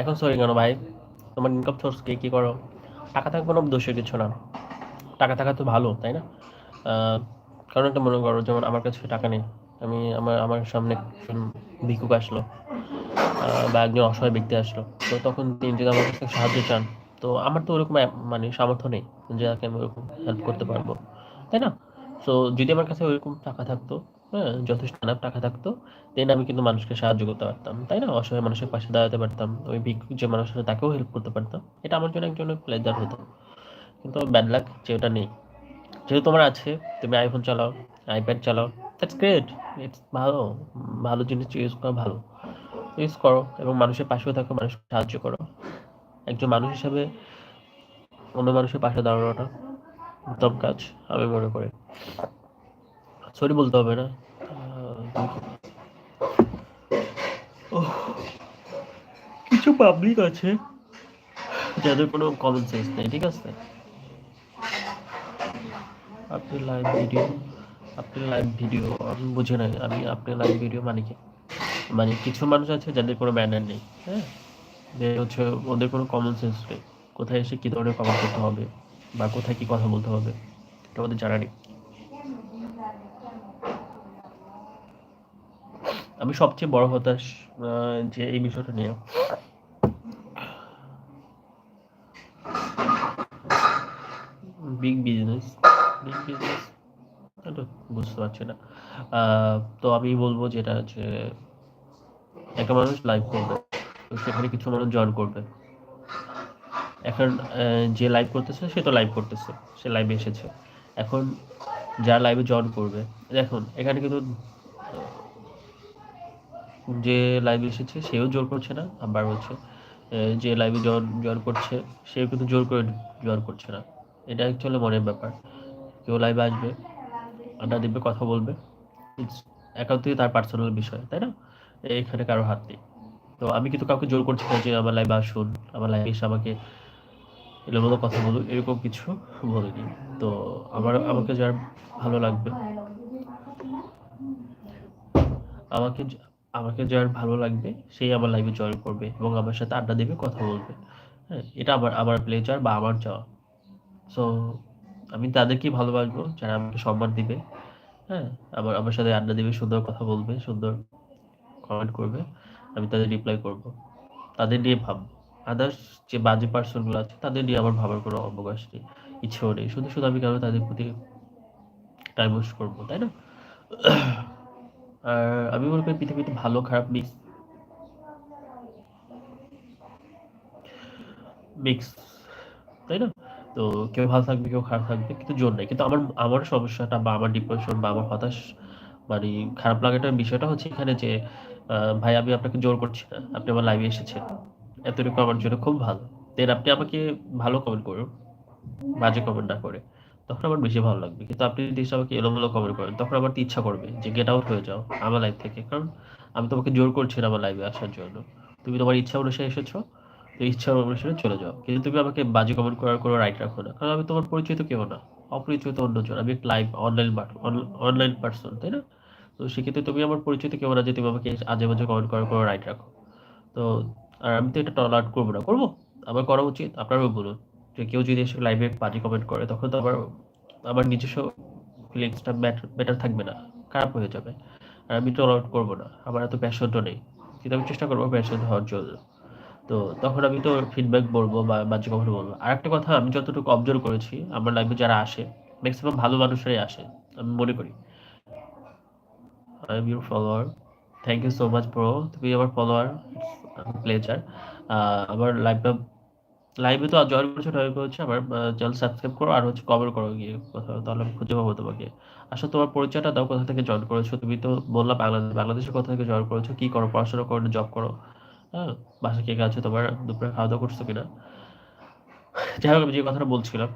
এখন সরি কেন ভাই? তোমার ইনকাম সোর্স কি করো? টাকা থাকবে কোনো দোষের কিছু না। টাকা থাকা তো ভালো, তাই না? কারণ একটা মনে করো, যেমন আমার কাছে টাকা নেই, আমি আমার সামনে একজন ভিক্ষুক আসলো, বা একজন অসহায় ব্যক্তি আসলো, তো তখন তিনি যদি আমার কাছ থেকে সাহায্য চান, তো আমার তো ওরকম মানে সামর্থ্য নেই যে তাকে আমি ওরকম হেল্প করতে পারবো, তাই না? সো যদি আমার কাছে ওইরকম টাকা থাকতো, হ্যাঁ, যথেষ্ট টাকা থাকতো, দেন আমি কিন্তু মানুষকে সাহায্য করতে পারতাম, তাই না? অসহায় মানুষের পাশে দাঁড়াতে পারতাম, ওই ভিক্ষুক যে মানুষ আছে তাকেও হেল্প করতে পারতাম, এটা আমার জন্য একজন প্লেজার হতো। কিন্তু ব্যাড লাক যে ওটা নেই। যেহেতু তোমার আছে, তুমি আইফোন চালাও, আইপ্যাড চালাও, দ্যাটস গ্রেট, ইটস ভালো, ভালো জিনিস ইউজ করা ভালো, ইউজ করো এবং মানুষের পাশেও থাকো, মানুষকে সাহায্য করো। একজন মানুষ হিসাবে অন্য মানুষের পাশে দাঁড়ানোটা উত্তম কাজ আমি মনে করি। সরি বলতে হবে না। কিছু পাবলিক আছে যাদের কোনো কমন সেন্স নেই, ঠিক আছে? আপনি লাইভ ভিডিও আমি বুঝি নাই, আমি আপনি লাইভ ভিডিও মানে কি? মানে কিছু মানুষ আছে যাদের কোনো ম্যানার নেই, হ্যাঁ, যে হচ্ছে ওদের কোনো কমন সেন্স নেই, কোথায় এসে কী ধরনের কমেন্ট করতে হবে বা কোথায় কী কথা বলতে হবে এটা ওদের জানা নেই। আমি সবচেয়ে বড় হতাশ যে এই বিষয়টা নিয়ে। বিগ বিজনেস, বুঝতে পারছি না। তো আমি বলবো যেটা যে একটা মানুষ লাইভ করবে, তো সেখানে কিছু মানুষ জয়েন করবে। এখন যে লাইভ করতেছে সে তো লাইভ করতেছে, সে লাইভে এসেছে। এখন যারা লাইভে জয়েন করবে, দেখুন এখানে কিন্তু যে লাইভে এসেছে সেও জোর করছে না, আবার হচ্ছে যে লাইভে জয়েন করছে সেও কিন্তু জোর করে জয়েন করছে না। এটা অ্যাকচুয়ালি মনের ব্যাপার। কেউ লাইভে আসবে, আড্ডা দিবে, কথা বলবে, ইটস একান্তই তার পার্সোনাল বিষয়, তাই না? এখানে কারো হাত নেই। তো আমি কিন্তু কাউকে জোর করছি না যে আমার লাইভে আসুন, আমার লাইভে এসে আমাকে এলোমেলো কথা বলুন, এরকম কিছু বলিনি। তো আমাকে যার ভালো লাগবে, আমাকে আমাকে যার ভালো লাগবে সেই আমার লাইভে জয়েন করবে এবং আমার সাথে আড্ডা দেবে, কথা বলবে। হ্যাঁ, এটা আমার প্লেজার বা আমার চাওয়া। সো আমি তাদেরকেই ভালোবাসবো যারা আমাকে সম্মান দিবে, হ্যাঁ, আমার সাথে আড্ডা দিবে, সুন্দর কথা বলবে, সুন্দর কমেন্ট করবে, আমি তাদের রিপ্লাই করব, তাদের নিয়ে ভাববো। আদার্স যে বাজে পার্সনগুলো আছে তাদের নিয়ে আমার ভাবার কোনো অবকাশ নেই, ইচ্ছেও নেই। শুধু শুধু আমি কেন তাদের প্রতি টাইম ওয়েস্ট করবো, তাই না? আর আমি মনে করি পৃথিবীতে ভালো খারাপ মিক্স, তাই না? তো কেউ ভালো থাকবে, কেউ খারাপ থাকবে, কিন্তু জোর নাই। কিন্তু আমার সমস্যাটা বা আমার ডিপ্রেশন বা আমার হতাশ মানে খারাপ লাগাটার বিষয়টা হচ্ছে এখানে যে ভাই আমি আপনাকে জোর করছি না, আপনি আমার লাইভে এসেছেন, এতটুকু আমার জন্য খুব ভালো। দেন আপনি আমাকে ভালো কমেন্ট করুন, বাজে কমেন্ট না করে, তখন আমার বেশি ভালো লাগবে। কিন্তু আপনি যদি এসে আমাকে এলোমেলো কমেন্ট করেন, তখন আমার তো ইচ্ছা করবে যে গেট আউট হয়ে যাও আমার লাইভ থেকে। কারণ আমি তোমাকে জোর করছি না আমার লাইভে আসার জন্য, তুমি তোমার ইচ্ছা অনুসারে এসেছো, তো ইচ্ছা অনুসারে চলে যাও। কিন্তু তুমি আমাকে বাজে কমেন্ট করার কোনো রাইট রাখো না, কারণ আমি তোমার পরিচিত কেউ না, অপরিচিত অন্যজন। আমি একটা লাইভ অনলাইন পার্সন, তাই না? তো সেক্ষেত্রে তুমি আমার পরিচিত কেউ না যে তুমি আমাকে আজে বাজে কমেন্ট করার কোনো রাইট রাখো। তো আর আমি তো এটা টলারেট করবো না, করবো আমার করা উচিত, আপনারাও বলুন যে কেউ যদি এসে লাইভে বাজে কমেন্ট করে, তখন তো আমার নিজস্ব ফিলিংসটা বেটার থাকবে না, খারাপ হয়ে যাবে। আর আমি টলারেট করবো না, আমার এত প্যাশনও নেই, কিন্তু আমি চেষ্টা করবো প্যাশন হওয়ার জন্য। তো তখন আমি তো ফিডব্যাক বলবো বা বাজে কথা বলবো। আর একটা কথা, আমি যতটুকু অবজার্ভ করেছি আমার লাইফে যারা আসে, ম্যাক্সিমাম ভালো মানুষরাই আসে আমি মনে করি। I am your follower, thank you so much bro, তুমি আমার ফলোয়ার, প্লেজার। আমার লাইভে তো জয়েন করেছো আমার চ্যানেল সাবস্ক্রাইব করো আর হচ্ছে কমেন্ট করো গিয়ে কোথাও, তাহলে আমি খুঁজে পাবো তোমাকে। আসলে তোমার পরিচয়টা দাও, কোথা থেকে জয়েন করেছো? তুমি তো বললা বাংলাদেশের কোথা থেকে জয়েন করেছো, কি করো, পড়াশোনা করো না জব করো? হ্যাঁ, বাসা কে আছে তোমার, দুপুরে খাওয়া দাওয়া করছো কিনা? যাই হোক, আমি যে কথাটা বলছিলাম